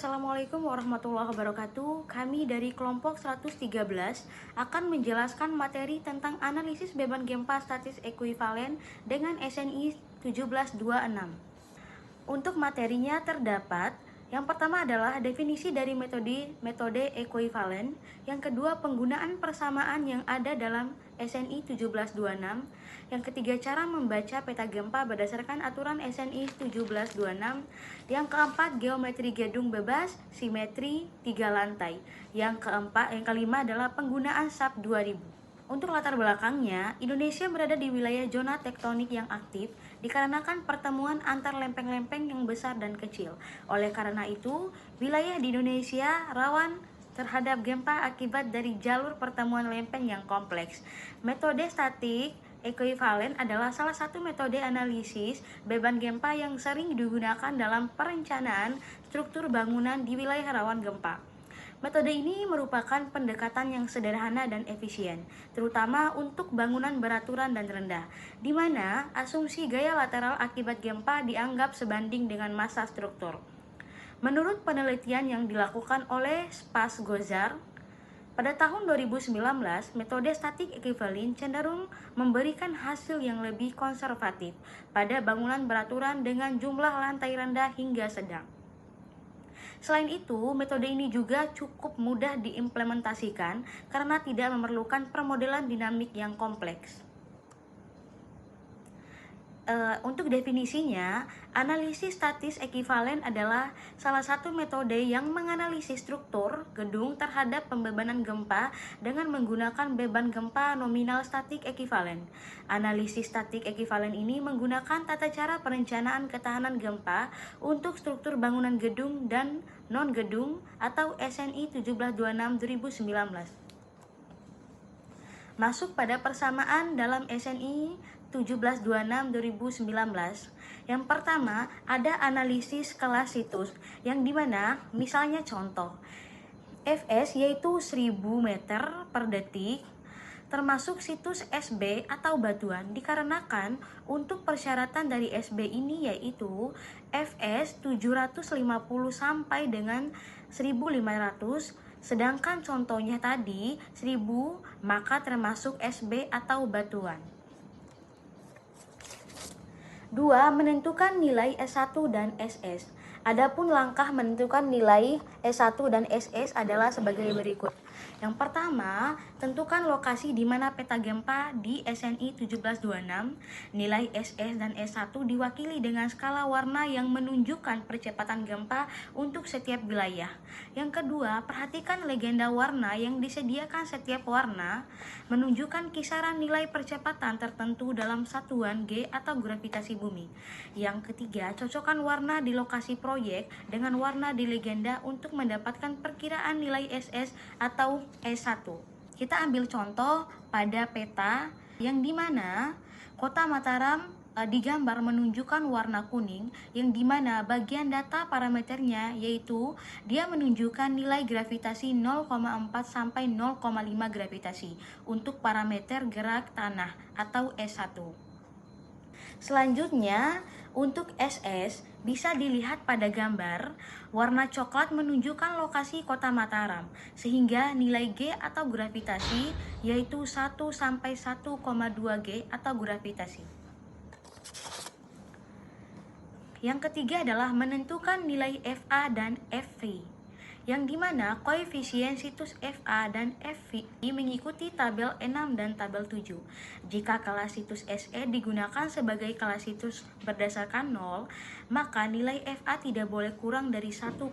Assalamualaikum warahmatullahi wabarakatuh. Kami dari kelompok 113 akan menjelaskan materi tentang analisis beban gempa statis ekuivalen dengan SNI 1726. Untuk materinya terdapat yang pertama adalah definisi dari metode ekuivalen, yang kedua penggunaan persamaan yang ada dalam SNI 1726, yang ketiga cara membaca peta gempa berdasarkan aturan SNI 1726, yang keempat geometri gedung bebas, simetri 3 lantai, yang kelima adalah penggunaan SAP 2000. Untuk latar belakangnya, Indonesia berada di wilayah zona tektonik yang aktif dikarenakan pertemuan antar lempeng-lempeng yang besar dan kecil. Oleh karena itu, wilayah di Indonesia rawan terhadap gempa akibat dari jalur pertemuan lempeng yang kompleks. Metode statik ekuivalen adalah salah satu metode analisis beban gempa yang sering digunakan dalam perencanaan struktur bangunan di wilayah rawan gempa. Metode ini merupakan pendekatan yang sederhana dan efisien, terutama untuk bangunan beraturan dan rendah, di mana asumsi gaya lateral akibat gempa dianggap sebanding dengan massa struktur. Menurut penelitian yang dilakukan oleh Spas-Gozar, pada tahun 2019, metode statik ekuivalen cenderung memberikan hasil yang lebih konservatif pada bangunan beraturan dengan jumlah lantai rendah hingga sedang. Selain itu, metode ini juga cukup mudah diimplementasikan karena tidak memerlukan permodelan dinamik yang kompleks. Untuk definisinya, analisis statis ekuivalen adalah salah satu metode yang menganalisis struktur gedung terhadap pembebanan gempa dengan menggunakan beban gempa nominal statik ekuivalen. Analisis statik ekuivalen ini menggunakan tata cara perencanaan ketahanan gempa untuk struktur bangunan gedung dan non-gedung atau SNI 1726 2019. Masuk pada persamaan dalam SNI 1726 2019. Yang pertama, ada analisis kelas situs, yang dimana misalnya contoh Fs yaitu 1000 meter per detik, termasuk situs SB atau batuan, dikarenakan untuk persyaratan dari SB ini yaitu Fs 750 sampai dengan 1500, sedangkan contohnya tadi 1000, maka termasuk SB atau batuan. 2. Menentukan nilai S1 dan SS. Adapun langkah menentukan nilai S1 dan SS adalah sebagai berikut. Yang pertama, tentukan lokasi di mana peta gempa di SNI 1726. Nilai SS dan S1 diwakili dengan skala warna yang menunjukkan percepatan gempa untuk setiap wilayah. Yang kedua, perhatikan legenda warna yang disediakan. Setiap warna menunjukkan kisaran nilai percepatan tertentu dalam satuan G atau gravitasi bumi. Yang ketiga, cocokkan warna di lokasi proyek dengan warna di legenda untuk mendapatkan perkiraan nilai SS atau S1. Kita ambil contoh pada peta yang dimana kota Mataram digambar menunjukkan warna kuning, yang dimana bagian data parameternya yaitu dia menunjukkan nilai gravitasi 0,4 sampai 0,5 gravitasi untuk parameter gerak tanah atau S1. Selanjutnya, untuk SS bisa dilihat pada gambar, warna coklat menunjukkan lokasi kota Mataram, sehingga nilai G atau gravitasi yaitu 1 sampai 1,2 G atau gravitasi. Yang ketiga adalah menentukan nilai FA dan FV, yang dimana koefisien situs FA dan FV mengikuti tabel 6 dan tabel 7. Jika kelas situs SE digunakan sebagai kelas situs berdasarkan 0, maka nilai FA tidak boleh kurang dari 1,2.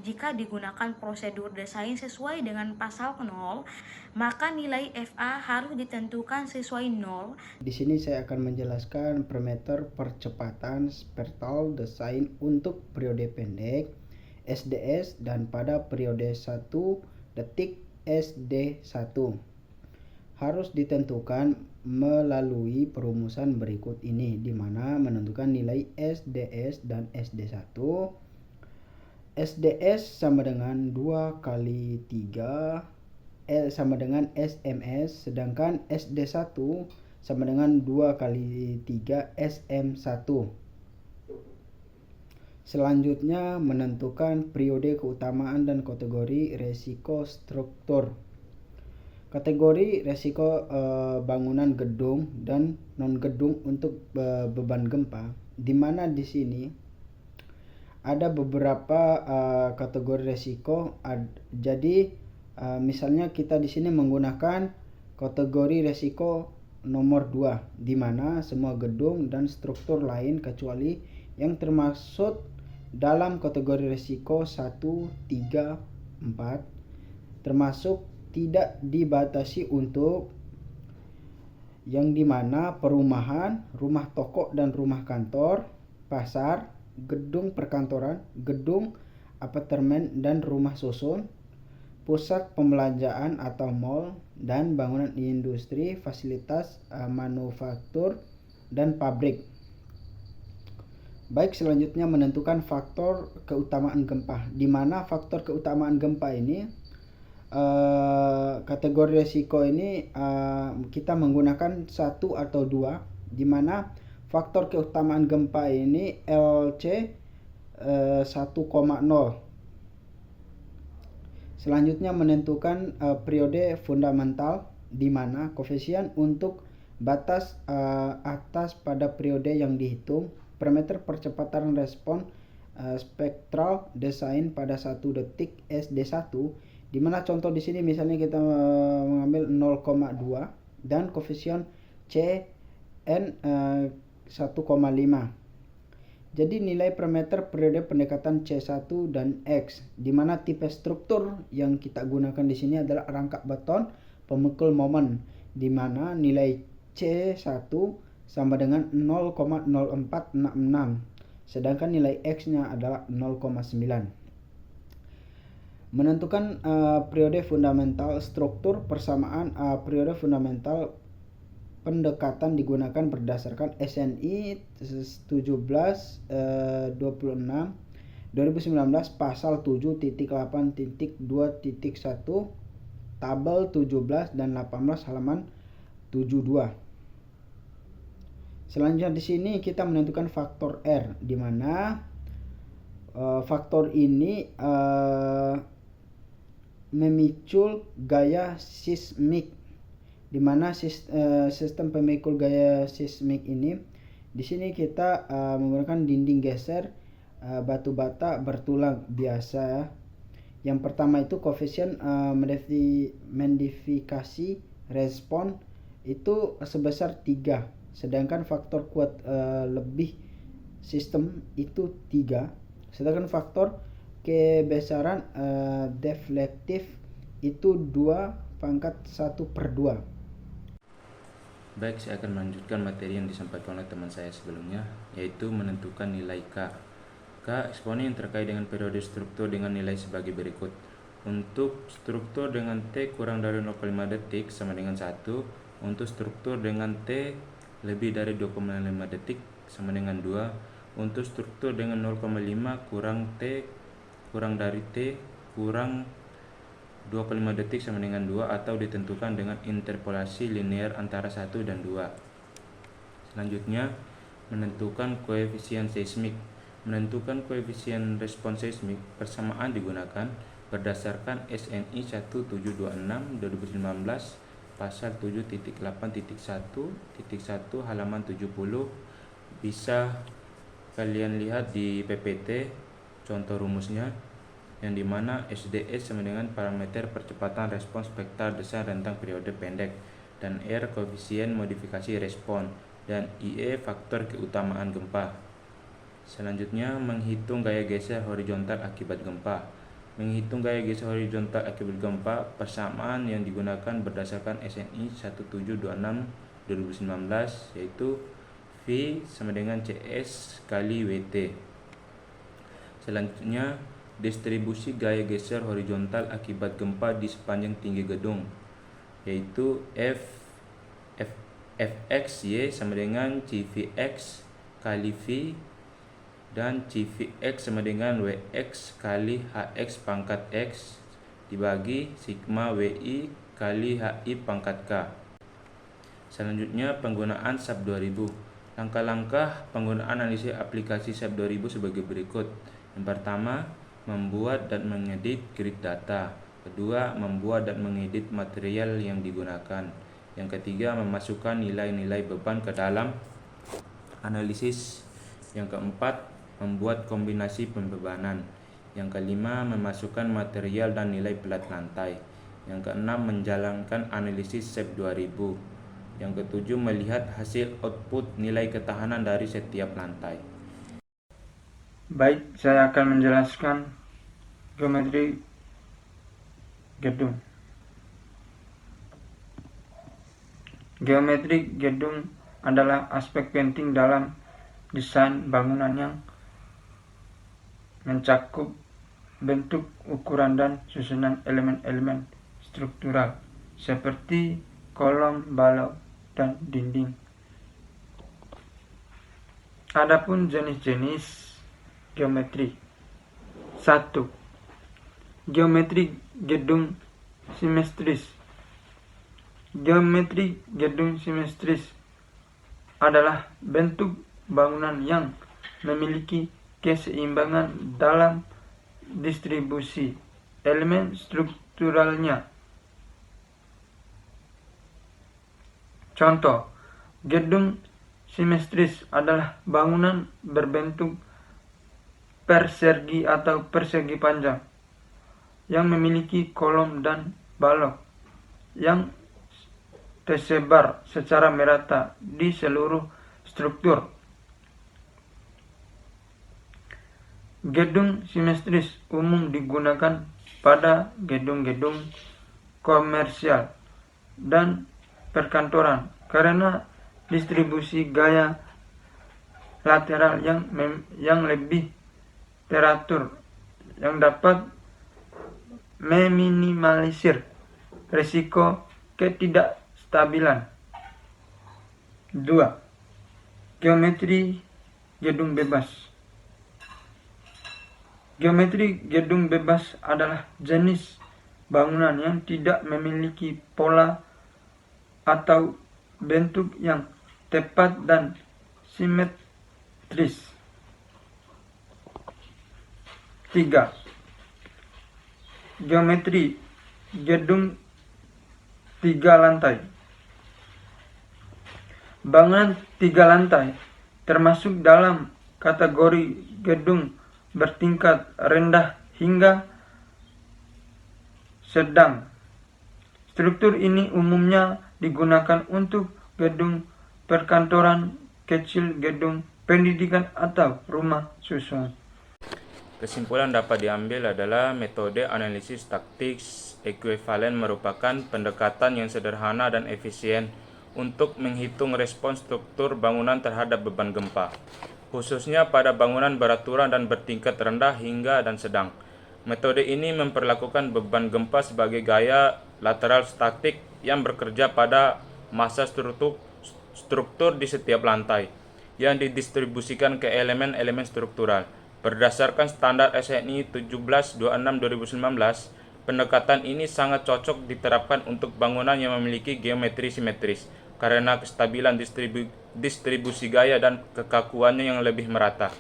Jika digunakan prosedur desain sesuai dengan pasal 0, maka nilai FA harus ditentukan sesuai 0. Di sini saya akan menjelaskan parameter percepatan spectral desain untuk periode pendek SDS dan pada periode 1 detik SD1 harus ditentukan melalui perumusan berikut ini, di mana menentukan nilai SDS dan SD1. SDS sama dengan 2 kali 3 sama dengan SMS, sedangkan SD1 sama dengan 2 kali 3 SM1. Selanjutnya menentukan periode keutamaan dan kategori resiko struktur. Kategori resiko bangunan gedung dan non gedung untuk beban gempa, di mana di sini ada beberapa kategori resiko. Jadi misalnya kita di sini menggunakan kategori resiko nomor 2, di mana semua gedung dan struktur lain kecuali yang termasuk dalam kategori risiko 1, 3, 4 termasuk tidak dibatasi untuk yang dimana perumahan, rumah toko dan rumah kantor, pasar, gedung perkantoran, gedung apartemen dan rumah susun, pusat pembelanjaan atau mall, dan bangunan industri, fasilitas manufaktur, dan pabrik. Baik, selanjutnya menentukan faktor keutamaan gempa, di mana faktor keutamaan gempa ini kategori resiko ini kita menggunakan 1 atau 2, di mana faktor keutamaan gempa ini LC 1,0. Selanjutnya menentukan periode fundamental, di mana koefisien untuk batas atas pada periode yang dihitung, parameter percepatan respon spektral desain pada 1 detik SD1, di mana contoh di sini misalnya kita mengambil 0,2 dan koefisien CN 1,5. Jadi nilai parameter periode pendekatan C1 dan X, di mana tipe struktur yang kita gunakan di sini adalah rangka beton pemukul momen, di mana nilai C1 sama dengan 0,0466, sedangkan nilai X-nya adalah 0,9. Menentukan periode fundamental struktur, persamaan periode fundamental pendekatan digunakan berdasarkan SNI 1726 2019 pasal 7.8.2.1 tabel 17 dan 18 halaman 72. Selanjutnya di sini kita menentukan faktor R, di mana faktor ini memicu gaya seismik, di mana sistem pemikul gaya seismik ini di sini kita menggunakan dinding geser batu bata bertulang biasa. Yang pertama itu koefisien modifikasi respon itu sebesar 3, sedangkan faktor kuat lebih sistem itu 3, sedangkan faktor kebesaran deflektif itu 2/1/2. Baik, saya akan melanjutkan materi yang disampaikan oleh teman saya sebelumnya, yaitu menentukan nilai K. K eksponen terkait dengan periode struktur dengan nilai sebagai berikut. Untuk struktur dengan T kurang dari 0,5 detik sama dengan 1. Untuk struktur dengan T lebih dari 2,5 detik sama dengan 2. Untuk struktur dengan 0,5 kurang dari T kurang 2,5 detik sama dengan 2, atau ditentukan dengan interpolasi linear antara 1 dan 2. Selanjutnya, menentukan koefisien seismik. Menentukan koefisien respon seismik, persamaan digunakan berdasarkan SNI 1726 2019 pasal 7.8.1.1 halaman 70. Bisa kalian lihat di PPT contoh rumusnya, yang dimana SDS sama dengan parameter percepatan respon spektral desain rentang periode pendek, dan R koefisien modifikasi respon, dan IE faktor keutamaan gempa. Selanjutnya, menghitung gaya geser horizontal akibat gempa. Menghitung gaya geser horizontal akibat gempa, persamaan yang digunakan berdasarkan SNI 1726 2019, yaitu V sama dengan CS kali WT. Selanjutnya, distribusi gaya geser horizontal akibat gempa di sepanjang tinggi gedung, yaitu Fxy sama dengan CVx kali V, dan CVx sama dengan Wx kali Hx pangkat X dibagi sigma Wi kali Hi pangkat K. Selanjutnya, penggunaan SAP 2000. Langkah-langkah penggunaan analisis aplikasi SAP 2000 sebagai berikut. Yang pertama, membuat dan mengedit grid data. Kedua, membuat dan mengedit material yang digunakan. Yang ketiga, memasukkan nilai-nilai beban ke dalam analisis. Yang keempat, membuat kombinasi pembebanan. Yang kelima, memasukkan material dan nilai pelat lantai. Yang keenam, menjalankan analisis SAP 2000. Yang ketujuh, melihat hasil output nilai ketahanan dari setiap lantai. Baik, saya akan menjelaskan geometri gedung. Geometri gedung adalah aspek penting dalam desain bangunan yang mencakup bentuk, ukuran, dan susunan elemen-elemen struktural seperti kolom, balok, dan dinding. Adapun jenis-jenis geometri. 1. Geometri gedung simetris. Geometri gedung simetris adalah bentuk bangunan yang memiliki keseimbangan dalam distribusi elemen strukturalnya. Contoh, gedung simetris adalah bangunan berbentuk persegi atau persegi panjang yang memiliki kolom dan balok yang tersebar secara merata di seluruh struktur. Gedung simetris umum digunakan pada gedung-gedung komersial dan perkantoran karena distribusi gaya lateral yang lebih teratur yang dapat meminimalisir risiko ketidakstabilan. 2. Geometri gedung bebas. Geometri gedung bebas adalah jenis bangunan yang tidak memiliki pola atau bentuk yang tepat dan simetris. 3. Geometri gedung 3 lantai. Bangunan 3 lantai termasuk dalam kategori gedung bertingkat rendah hingga sedang. Struktur ini umumnya digunakan untuk gedung perkantoran kecil, gedung pendidikan, atau rumah susun. Kesimpulan dapat diambil adalah metode analisis taktik ekuivalen merupakan pendekatan yang sederhana dan efisien untuk menghitung respons struktur bangunan terhadap beban gempa, khususnya pada bangunan beraturan dan bertingkat rendah hingga dan sedang. Metode ini memperlakukan beban gempa sebagai gaya lateral statik yang bekerja pada massa struktur di setiap lantai, yang didistribusikan ke elemen-elemen struktural. Berdasarkan standar SNI 1726/2019, pendekatan ini sangat cocok diterapkan untuk bangunan yang memiliki geometri simetris karena kestabilan distribusi gaya dan kekakuannya yang lebih merata.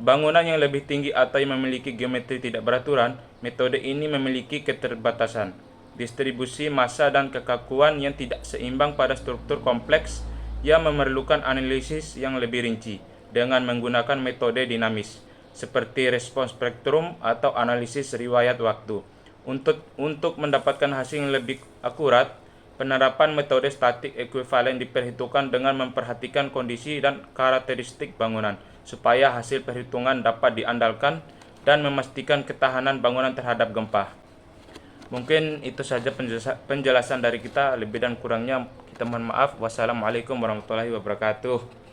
Bangunan yang lebih tinggi atau yang memiliki geometri tidak beraturan, metode ini memiliki keterbatasan distribusi massa dan kekakuan yang tidak seimbang pada struktur kompleks yang memerlukan analisis yang lebih rinci dengan menggunakan metode dinamis seperti respons spektrum atau analisis riwayat waktu. Untuk mendapatkan hasil yang lebih akurat, penerapan metode statik ekuivalen diperhitungkan dengan memperhatikan kondisi dan karakteristik bangunan supaya hasil perhitungan dapat diandalkan dan memastikan ketahanan bangunan terhadap gempa. Mungkin itu saja penjelasan dari kita, lebih dan kurangnya kita mohon maaf. Wassalamualaikum warahmatullahi wabarakatuh.